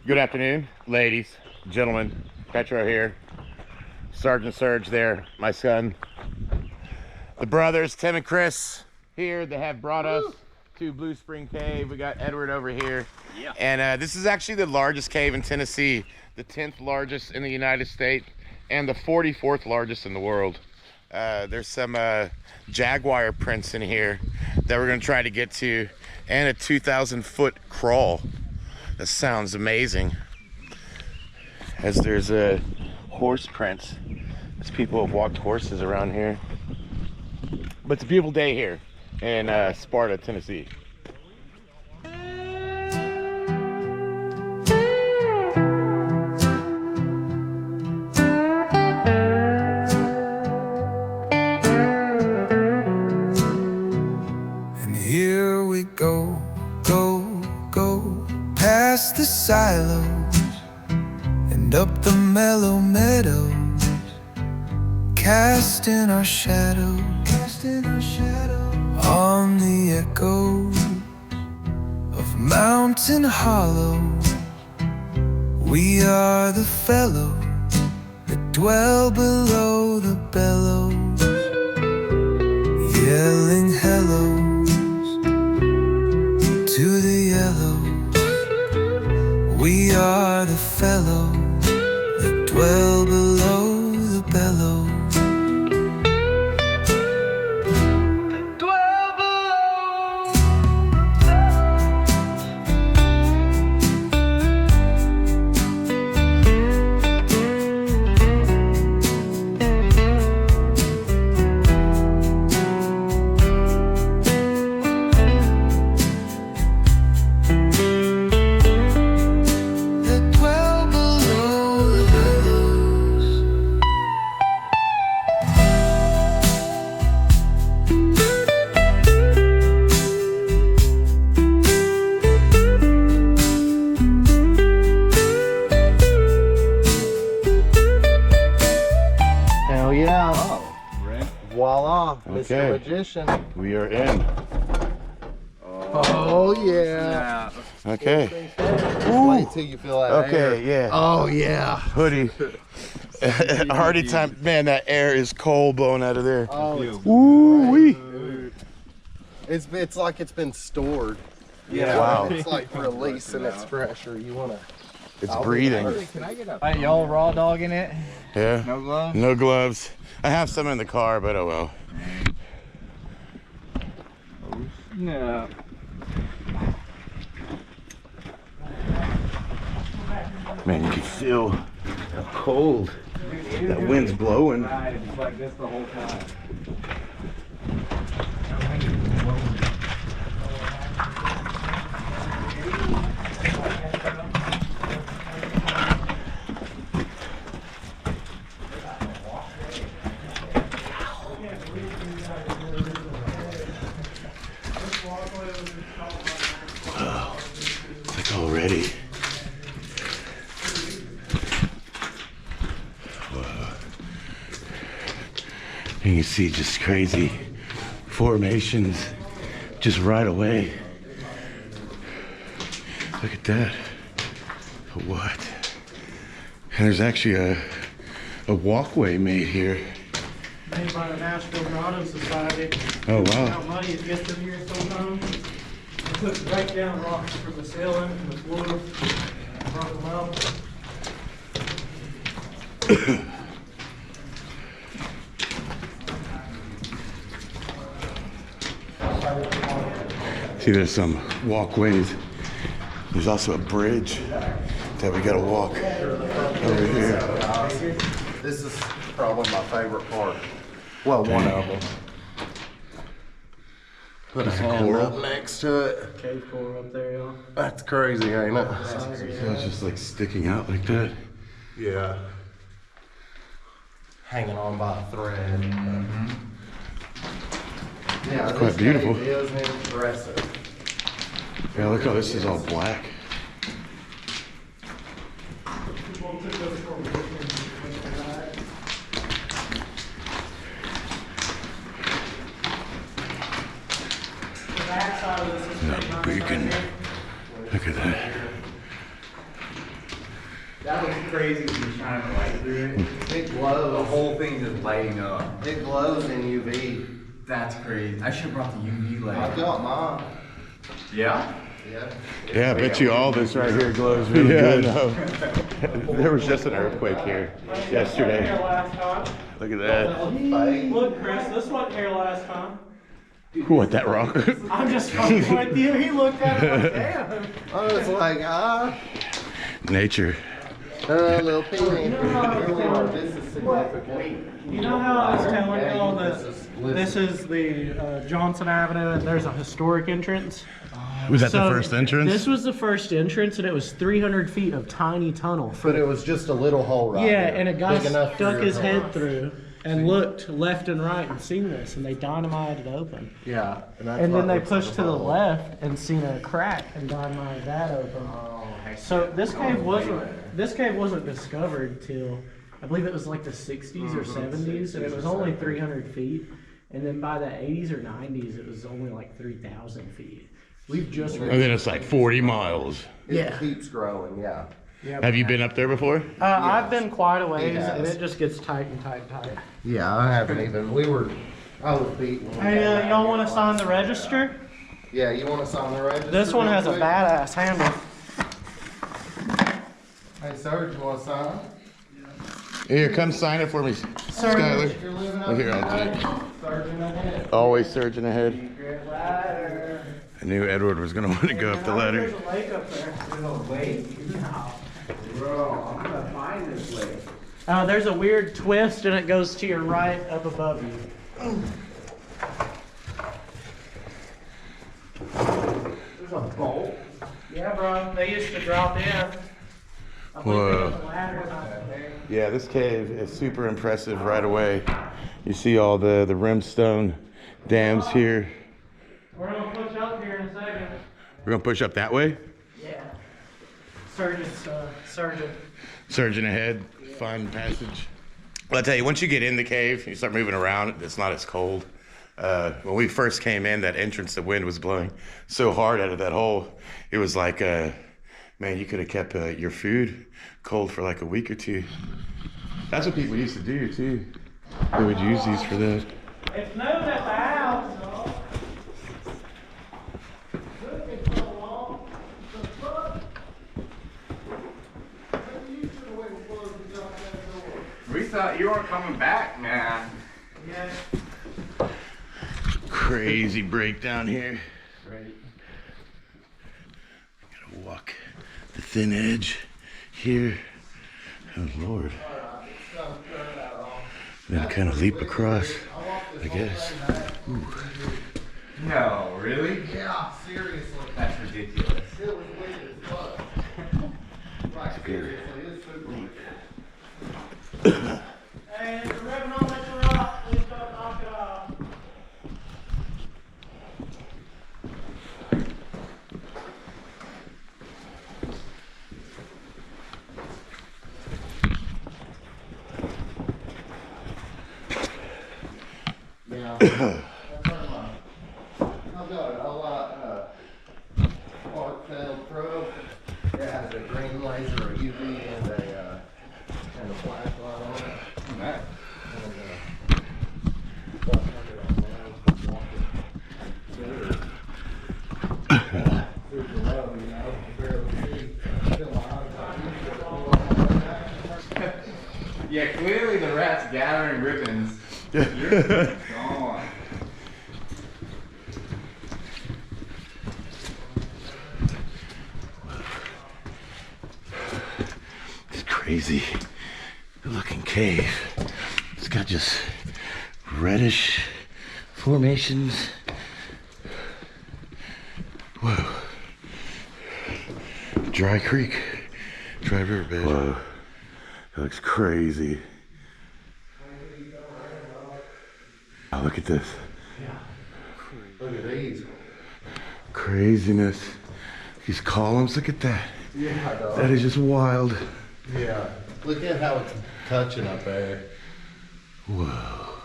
Good afternoon, ladies, gentlemen. Petro here. Sergeant Surge there, my son. The brothers, Tim and Chris, here. They have brought us to Blue Spring Cave. We got Edward over here. Yeah. And this is actually the largest cave in Tennessee, the 10th largest in the United States, and the 44th largest in the world. There's some jaguar prints in here that we're going to try to get to, and a 2,000-foot crawl. That sounds amazing. As there's a horse prints, as people have walked horses around here. But it's a beautiful day here in Sparta, Tennessee. And here we go, go past the silos and up the mellow meadows, casting our shadows on the echoes of Mountain Hollow. We are the fellows that dwell below the bellows, yelling hellos to the yellows. We are the fellows that dwell below the bellows. Hell yeah. Oh, right. Voila, Okay. Mr. Magician. We are in. Oh, yeah. Okay. Wait till you feel that Okay, air. yeah. Oh, yeah. Hoodie. Hardy time. Man, that air is cold blowing out of there. Oh, it's Ooh wee. dude. It's like it's been stored. Yeah. Wow. It's like releasing its pressure. You want to... It's breathing. Can I get up? Hey, y'all raw dogging it? Yeah. No gloves? No gloves. I have some in the car, but oh well. No. Man, you can feel how cold that wind's blowing. It's like this the whole time. It's like already. Whoa. You can see just crazy formations just right away. Look at that. What? And there's actually a walkway made here. Made by the Nashville Grotto Society. Oh Out wow. money to get them here sometimes. They took right down rocks from the ceiling, from the floor, brought them out. See, there's some walkways. There's also a bridge that we gotta walk over here. This is probably my favorite part. Well, one of them. Put a hand up next to it. Cave core up there, y'all. That's crazy, ain't it? So it's just like sticking out like that. Yeah. Hanging on by a thread. Yeah, it's quite beautiful. It is impressive. Yeah, look how this is all black. That beacon. Look at that. That looks crazy when you shine the light through it. It The glows. whole thing just lighting up. It glows in UV. That's crazy. I should have brought the UV light. I've got mine. Yeah? Yeah. Yeah, I bet you all this right here glows really good. I know. There was just an earthquake here yesterday. Here last time. Look at that. Look, Chris, this wasn't here last time. What, that rock? I'm just fucking with you. He looked at it like, damn. I was like, Nature. little penny. This is significant. You know how I was telling Yeah, y'all this that is- this is the Johnson Avenue and there's a historic entrance? Was that So, the first entrance? This was the first entrance and it was 300 feet of tiny tunnel. But it was just a little hole right Yeah, here. and a guy Big enough for stuck your his car. head through and looked left and right and seen this and they dynamited it open. Yeah. that's And what then they looks like pushed a to the hole. left and seen a crack and dynamited that open. Oh, heck. So this cave wasn't discovered till I believe it was like the 60s or 70s, and it was only 300 feet. And then by the 80s or 90s, it was only like 3,000 feet. We've just And then it's like 40 miles. It Yeah. keeps growing, yeah. Have you been up there before? I've been quite a ways, He and has. it just gets tight and tight and tight. Yeah, I haven't even, I was beat when we Hey, came y'all out. want to sign the register? Yeah, you wanna sign the register? This one real has a quick? badass handle. Hey, sir, do you wanna sign? Here, come sign it for me, Skyler. You're living Look here, I'll do it. Surging ahead. Always surging ahead. I knew Edward was gonna want to go up the ladder. There's a lake up there. Bro, I'm gonna find this lake. There's a weird twist, and it goes to your right up above you. There's a bolt. Yeah, bro. They used to drop in. I believe they got the ladders out there. Yeah, this cave is super impressive right away. You see all the rimstone dams here. We're gonna push up here in a second. We're gonna push up that way. Yeah. Surgeon's surgeon. Surging ahead, fun passage. Well, I'll tell you, once you get in the cave, you start moving around, it's not as cold. When we first came in, that entrance, the wind was blowing so hard out of that hole. It was like, man, you could have kept your food cold for like a week or two. That's what people used to do too. They would use these for that. It's known at the house. We thought you weren't coming back, man. Yeah. Crazy breakdown here. Right. Gotta walk the thin edge here. Oh Lord. Then kind of leap across, I guess. Ooh. No, really? Yeah, seriously. That's ridiculous. It was weird as fuck. Like, seriously, it's super weird. Hey, if you're revving on that rock, please don't knock it off. Yeah. I've got a Sparktail Pro. It has a green laser, a UV, and a flashlight on it. Nice. Yeah, clearly the rat's gathering ribbons. You're gone. It's crazy looking cave. It's got just reddish formations. Whoa. Dry creek. Dry riverbed. Whoa. That looks crazy. Oh, look at this. Look at these. Craziness. These columns, look at that. Yeah, dog. That is just wild. Yeah. Look at how it's touching up there. Whoa.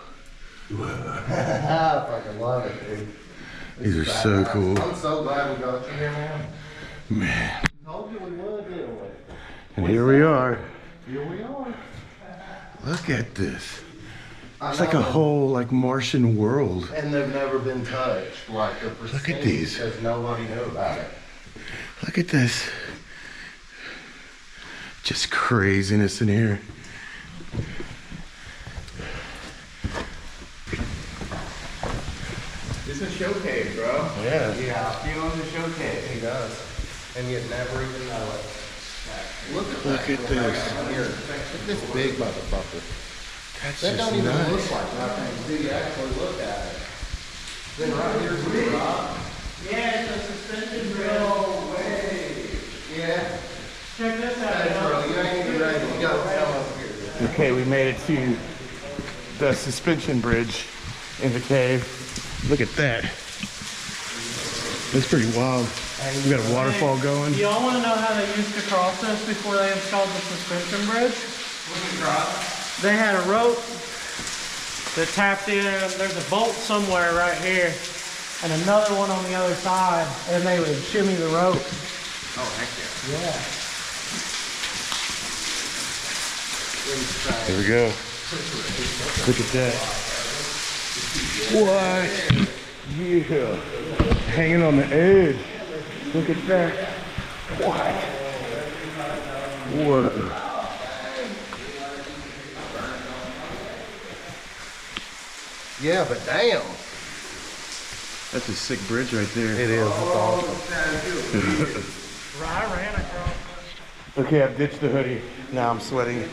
I fucking love it, dude. These are This is so badass. cool. I'm so glad we got you here, man. Man. Told you we would, didn't we? And here we are. Look at this. It's like a whole like Martian world. And they've never been touched. Like the Look at these. because nobody knew about it. Look at this. Just craziness in here. This is a show cave, bro. Yeah. Yeah, He owns a show cave. he does. And you'd never even know it. Look at Look at this. Here. Look at this big motherfucker. That's That just don't even nuts. look like nothing until you actually look at it. Then right here's the rock. Yeah, it's a suspension bridge. No way. Yeah. Check this Hey, out. bro, you ain't even ready. You gotta come up here. Okay, we made it to the suspension bridge in the cave. Look at that. That's pretty wild. We got a waterfall going. Do y'all want to know how they used to cross this before they installed the suspension bridge? They had a rope that tapped in. There's a bolt somewhere right here, and another one on the other side, and they would shimmy the rope. Oh, heck yeah. Yeah. There we go. Look at that. What? Yeah. Hanging on the edge. Look at that. What? Whoa. Yeah, but damn. That's a sick bridge right there. It is. It's awesome. I ran across. Okay, I've ditched the hoodie. Now I'm sweating.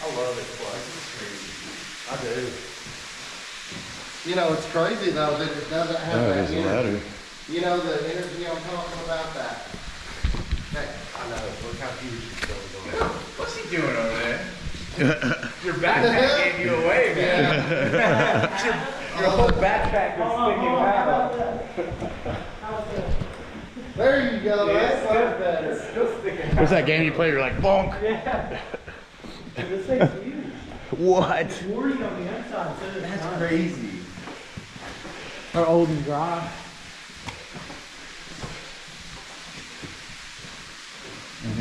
I love it, Clay. I do. You know, it's crazy though that it doesn't have Oh, that there's a energy. ladder. You know the energy I'm talking about. That. Hey, I know. Look how huge it's going. What's he doing over there? Your backpack gave you away, man. your whole backpack was sticking out. There you go. That's much better. Still sticking out. What's that game you play? You're like, bonk. This thing's huge. What? 40 on the inside. So That's crazy. Or old and dry.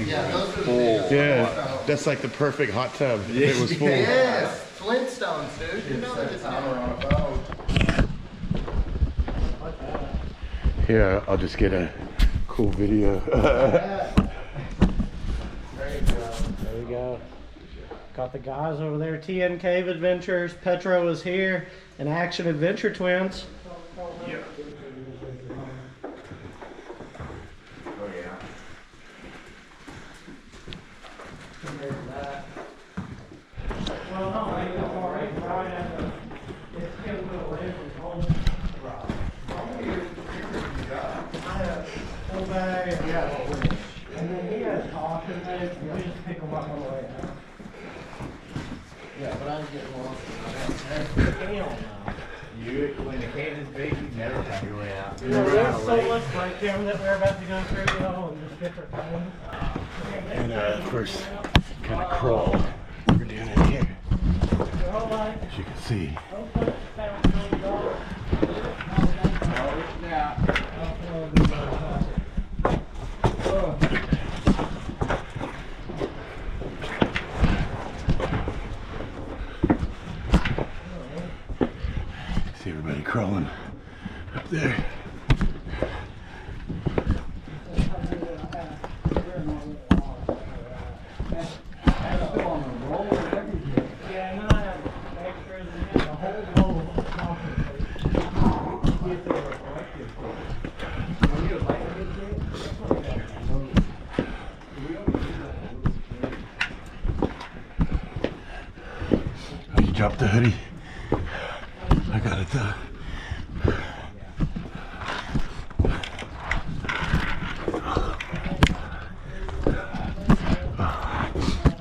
Yeah, those are the biggest. Yeah, that's like the perfect hot tub. If it was full. Yes, Flintstones, dude. You know that it's power on a boat. Here, I'll just get a cool video. There you go. There we go. Got the guys over there, TN Cave Adventures. Petro is here, and Action Adventure Twins. Oh, yeah. Compared to that. Well, no, I ain't got far right at the. It's getting a little away from home. I had a full bag. Yeah. And then he has caution bags, and we just pick them up on the way out. Yeah, but I'm getting lost. Hell You, when the cave is big, you never find your way out. no. You know, there's so much breakdown that we're about to go through, you know, and just different things. And of course, kind of crawl. We're doing it here, Your whole life. as you can see. See everybody crawling up there. Yeah, and then I have extras and a whole roll of concrete. Get the reflective. Oh, you dropped the hoodie. I got it though.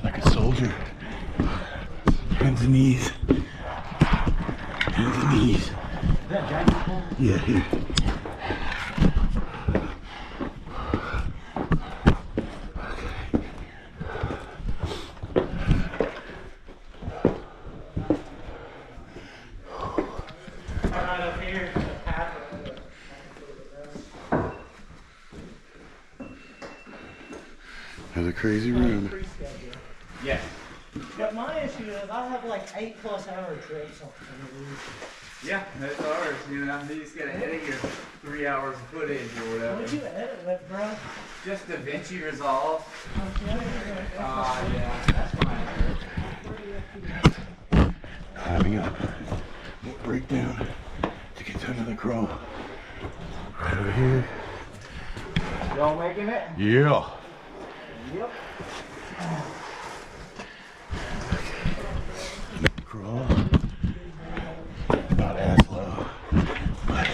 Like a soldier. Hands and knees. Hands and knees. Yeah, here. Right up here, the path. Another crazy room. Yes. But my issue is I have like 8+ hour trips on these. Yeah, that's ours. You know, you just gotta edit your 3 hours of footage or whatever. What'd you edit with, bro? Just DaVinci Resolve. Okay. Yeah, that's fine. Climbing up. More breakdown to get to another crawl. Right over here. Y'all making it? Yeah. Yep. Crawl. About as low, but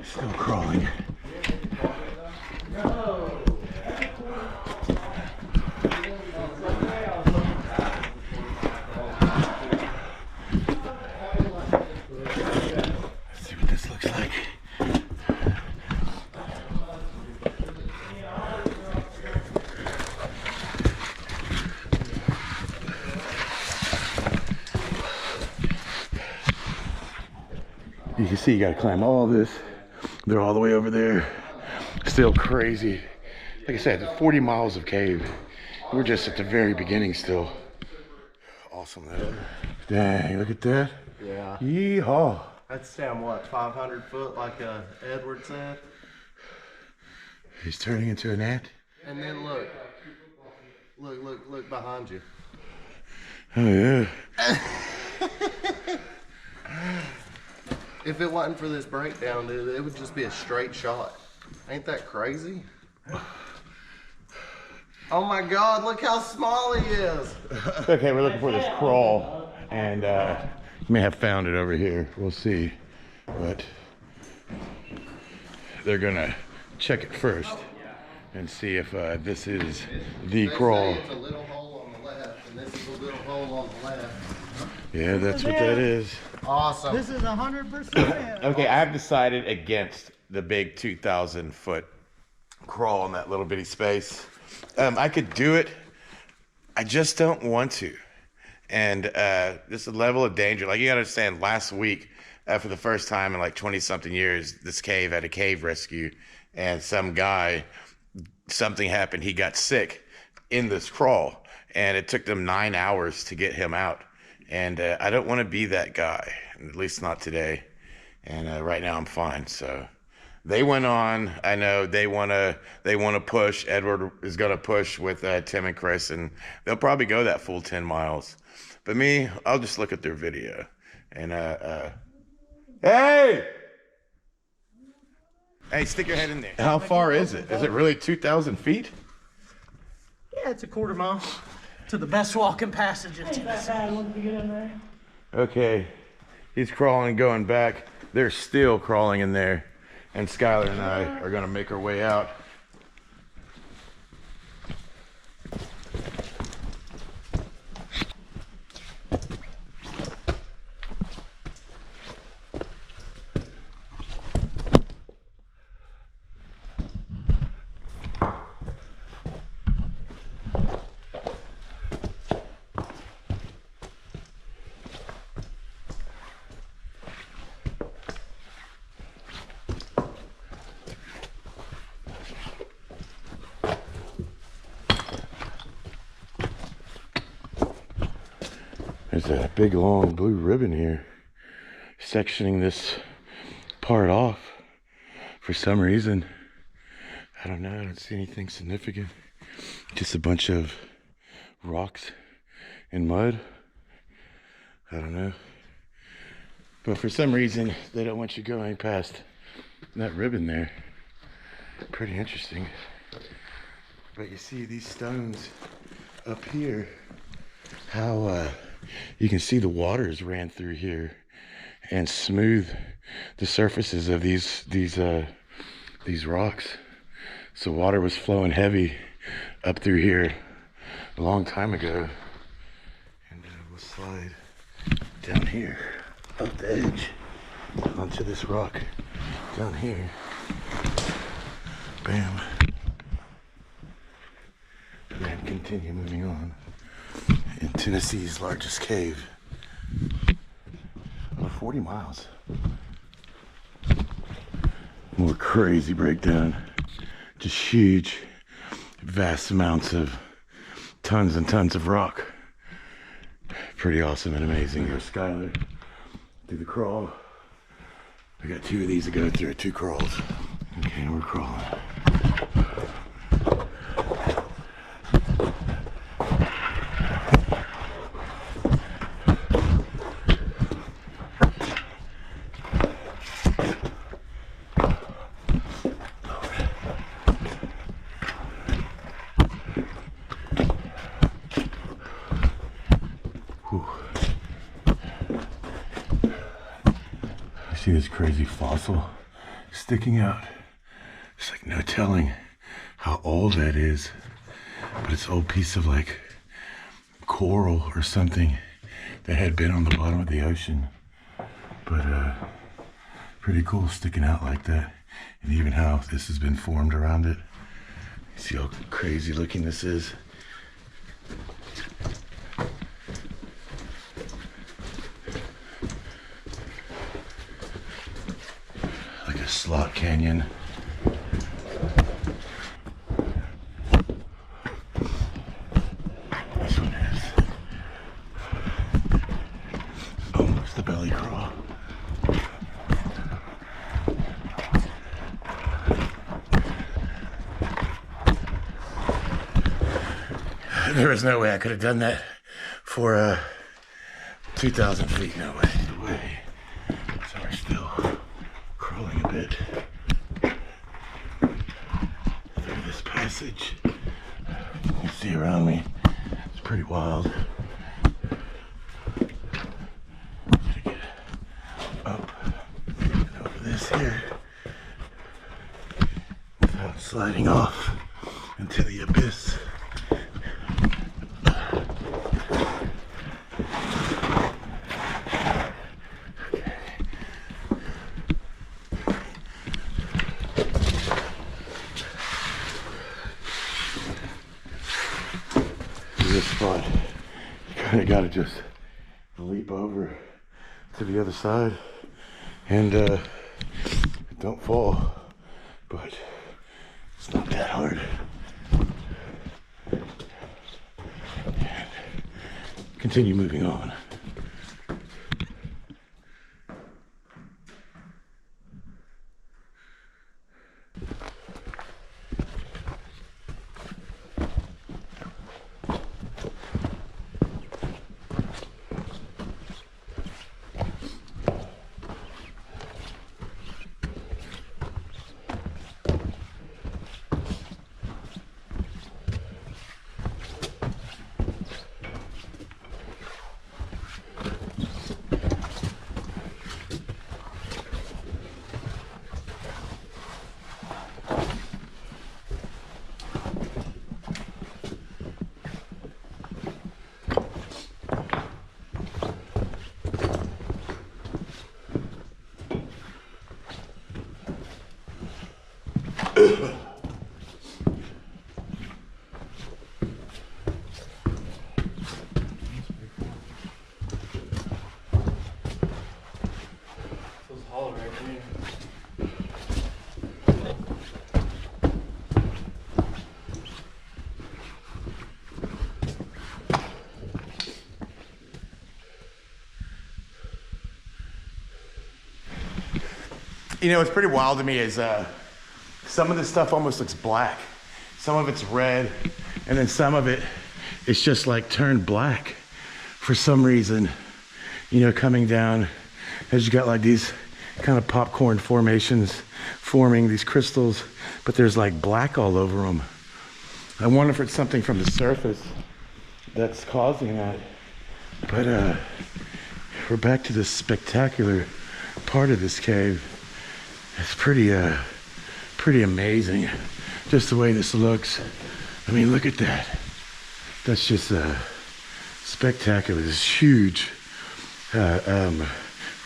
still crawling. Let's see what this looks like. You can see you gotta climb all this. They're all the way over there. Still crazy. Like I said, 40 miles of cave. We're just at the very beginning still. Awesome though. Dang, look at that. Yeah. Yeehaw. That's down what, 500 foot like Edward said? He's turning into an ant. And then look. Look behind you. Oh yeah. If it wasn't for this breakdown, dude, it would just be a straight shot. Ain't that crazy? Oh my God, look how small he is. Okay, we're looking for this crawl, and you may have found it over here. We'll see, but they're gonna check it first and see if this is the crawl. It's a little hole on the left, and this is a little hole on the left. Yeah, that's what that is. Awesome. This is 100%. Okay, I've decided against the big 2,000 foot crawl in that little bitty space. I could do it. I just don't want to. And this level of danger, like you gotta understand, last week, for the first time in like 20 something years, this cave had a cave rescue, and some guy, something happened, he got sick in this crawl, and it took them 9 hours to get him out. And I don't want to be that guy, at least not today. And right now I'm fine. So they went on. I know they want to push. Edward is going to push with Tim and Chris, and they'll probably go that full 10 miles. But me, I'll just look at their video. And hey, stick your head in there. How far is it? Is it really 2,000 feet? Yeah, it's a quarter mile to the best walking passage in Tennessee. Okay, he's crawling, going back. They're still crawling in there, and Skylar and I are gonna make our way out. There's a big long blue ribbon here sectioning this part off for some reason. I don't know, I don't see anything significant. Just a bunch of rocks and mud. I don't know. But for some reason, they don't want you going past that ribbon there. Pretty interesting. But you see these stones up here, how you can see the waters ran through here and smooth the surfaces of these rocks. So water was flowing heavy up through here a long time ago. And we'll slide down here up the edge onto this rock down here. Bam. And then continue moving on in Tennessee's largest cave. Over 40 miles. More crazy breakdown. Just huge. vast amounts of tons and tons of rock. Pretty awesome and amazing. Here's Skylar. Do the crawl. I got 2 of these to go through, 2 crawls. Okay, we're crawling. See this crazy fossil sticking out? It's like no telling how old that is, but it's an old piece of like coral or something that had been on the bottom of the ocean. But pretty cool sticking out like that, and even how this has been formed around it. See how crazy looking this is? Like a slot canyon. This one is almost the belly crawl. There was no way I could have done that for 2,000 feet. No way. No way. So we're still crawling a bit through this passage. You can see around me. It's pretty wild. Gotta get up and over this here without sliding off into the abyss. This spot, you kind of got to just leap over to the other side and don't fall, but it's not that hard. And continue moving on. You know, what's pretty wild to me is some of this stuff almost looks black. Some of it's red, and then some of it, it's just like turned black for some reason. You know, coming down, as you got like these kind of popcorn formations forming these crystals, but there's like black all over them. I wonder if it's something from the surface that's causing that. But we're back to this spectacular part of this cave. It's pretty amazing, just the way this looks. I mean, look at that. That's just spectacular. This huge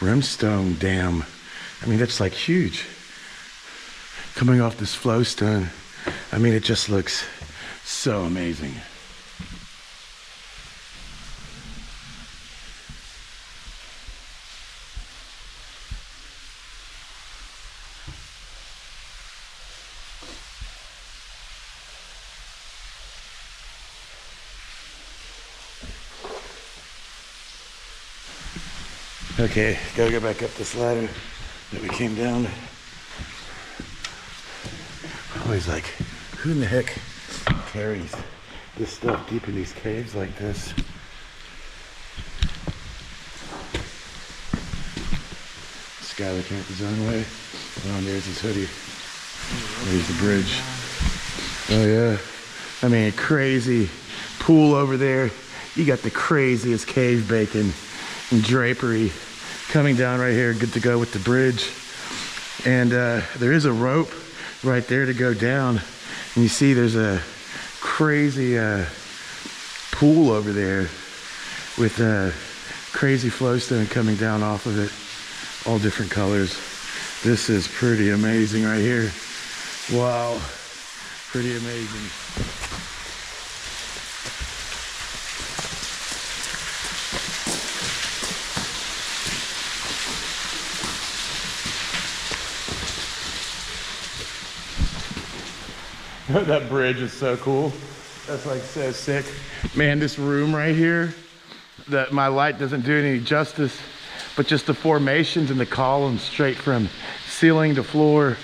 rimstone dam. I mean, that's like huge. Coming off this flowstone. I mean, it just looks so amazing. Okay, gotta go back up this ladder that we came down. Always like, who in the heck carries this stuff deep in these caves like this? Skylar came up his own way. Oh, there's his hoodie. There's the bridge. Oh yeah. I mean, crazy pool over there. You got the craziest cave bacon and drapery coming down right here, good to go with the bridge. And there is a rope right there to go down. And you see there's a crazy pool over there with crazy flowstone coming down off of it, all different colors. This is pretty amazing right here. Wow, pretty amazing. That bridge is so cool. That's like so sick. Man, this room right here, that my light doesn't do it any justice, but just the formations and the columns straight from ceiling to floor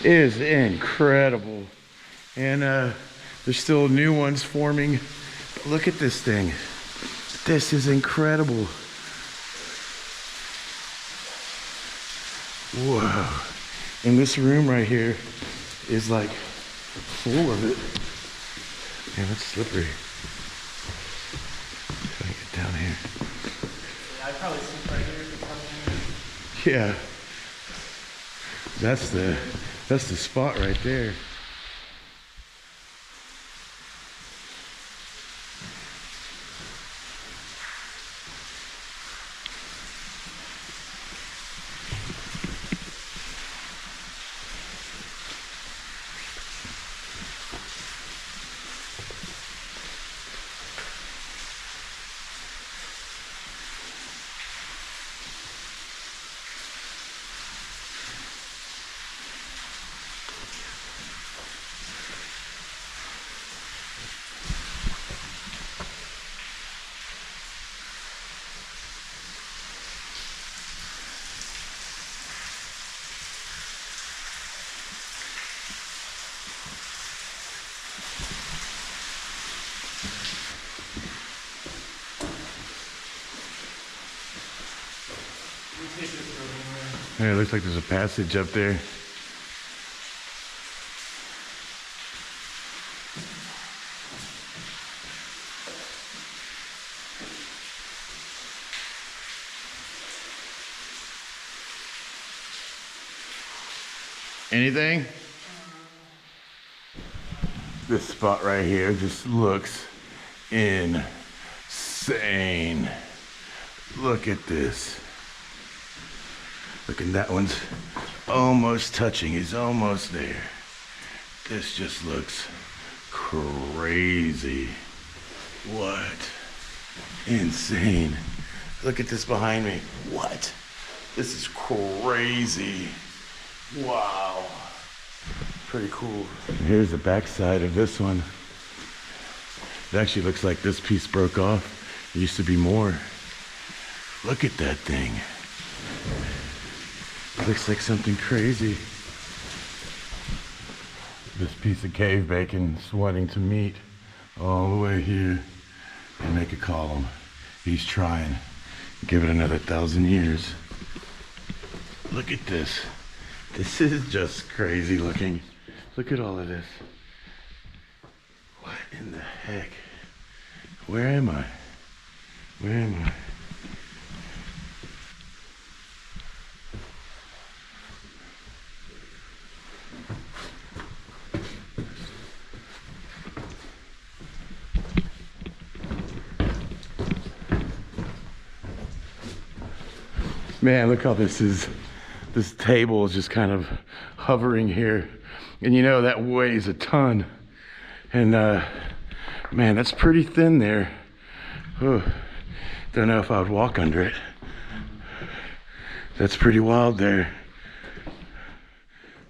is incredible. And there's still new ones forming. But look at this thing. This is incredible. Whoa. And this room right here is like full of it. Man, it's slippery. How do I get down here? Yeah, I'd probably sleep right here. Yeah. That's the spot right there. Yeah, it looks like there's a passage up there. Anything? This spot right here just looks insane. Look at this. Look, and that one's almost touching. He's almost there. This just looks crazy. What? Insane. Look at this behind me. What? This is crazy. Wow. Pretty cool. Here's the backside of this one. It actually looks like this piece broke off. There used to be more. Look at that thing. It looks like something crazy. This piece of cave bacon's wanting to meet all the way here and make a column. He's trying. Give it another 1,000 years. Look at this. This is just crazy looking. Look at all of this. What in the heck? Where am I? Where am I? Man, look how this is. This table is just kind of hovering here. And you know, that weighs a ton. And man, that's pretty thin there. Don't know if I would walk under it. That's pretty wild there.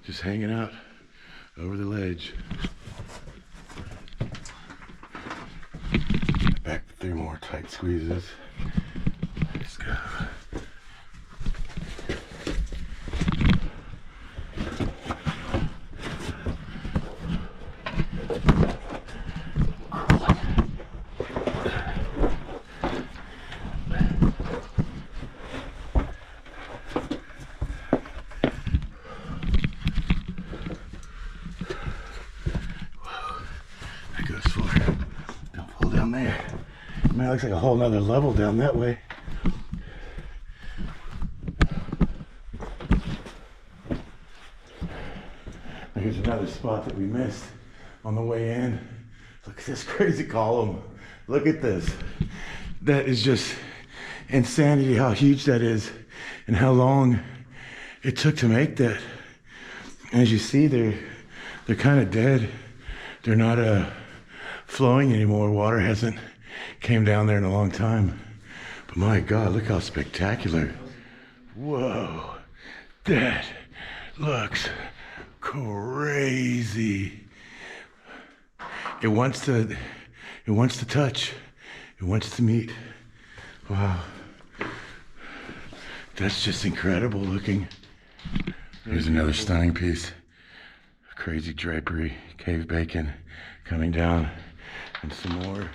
Just hanging out over the ledge. Back 3 more tight squeezes. go. That goes far. Don't fall down there. Man, it looks like a whole nother level down that way. Here's another spot that we missed on the way in. Look at this crazy column. Look at this. That is just insanity how huge that is and how long it took to make that. As you see, they're kind of dead. They're not flowing anymore. Water hasn't came down there in a long time. But my God, look how spectacular. Whoa, that looks crazy. It wants to touch. It wants to meet. Wow. That's just incredible looking. Here's another stunning piece. Crazy drapery, cave bacon coming down, and some more.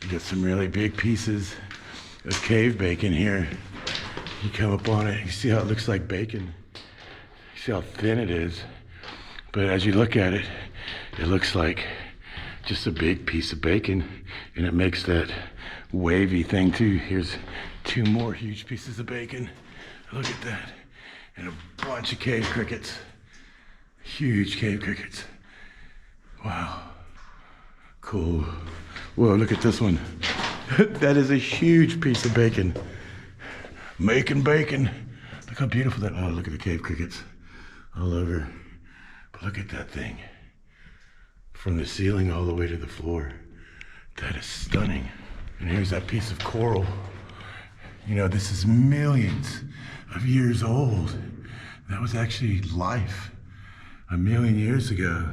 You got some really big pieces of cave bacon here. You come up on it, you see how it looks like bacon. You see how thin it is. But as you look at it, it looks like just a big piece of bacon, and it makes that wavy thing too. Here's two more huge pieces of bacon. Look at that. And a bunch of cave crickets. Huge cave crickets. Wow. Cool. Whoa, look at this one. That is a huge piece of bacon. Making bacon. Look how beautiful that, oh, look at the cave crickets all over. But look at that thing. From the ceiling all the way to the floor. That is stunning. And here's that piece of coral. You know, this is millions of years old. That was actually life 1 million years ago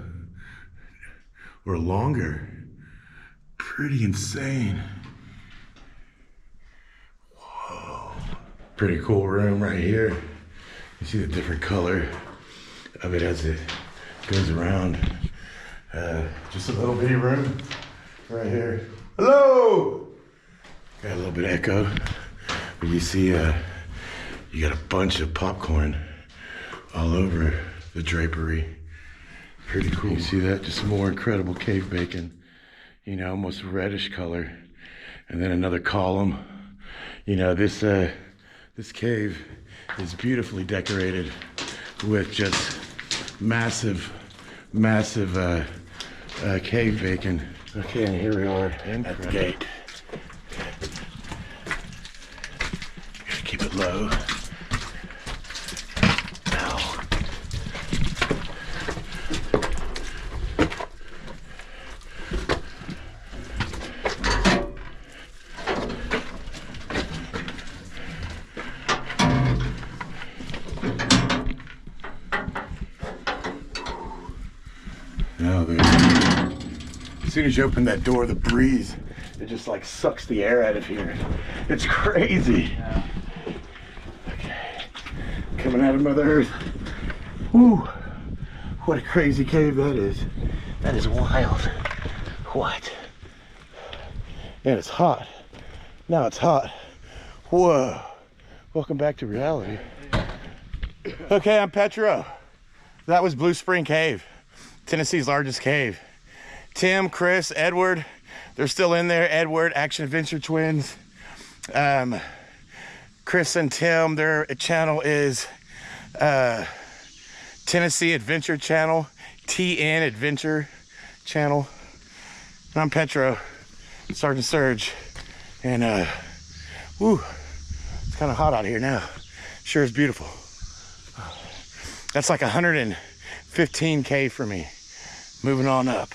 or longer. Pretty insane. Whoa. Pretty cool room right here. You see the different color of it as it goes around. Just a little bitty room right here. Hello! Got a little bit of echo. But you see, you got a bunch of popcorn all over the drapery. Pretty cool. You see that? Just some more incredible cave bacon. You know, almost reddish color. And then another column. You know, this cave is beautifully decorated with just massive cave bacon. Okay, and here we are at the gate. Gotta keep it low. Now. Now there. As soon as you open that door, the breeze, it just like sucks the air out of here. It's crazy. Okay, coming out of Mother Earth. Woo, what a crazy cave that is. That is wild. What? And it's hot. Now it's hot. Whoa, welcome back to reality. Okay, I'm Petro. That was Blue Spring Cave, Tennessee's largest cave. Tim, Chris, Edward, they're still in there. Edward, Action Adventure Twins. Chris and Tim, their channel is Tennessee Adventure Channel, TN Adventure Channel. And I'm Petro, Sergeant Surge. And woo, it's kind of hot out here now. Sure is beautiful. That's like 115K for me. Moving on up.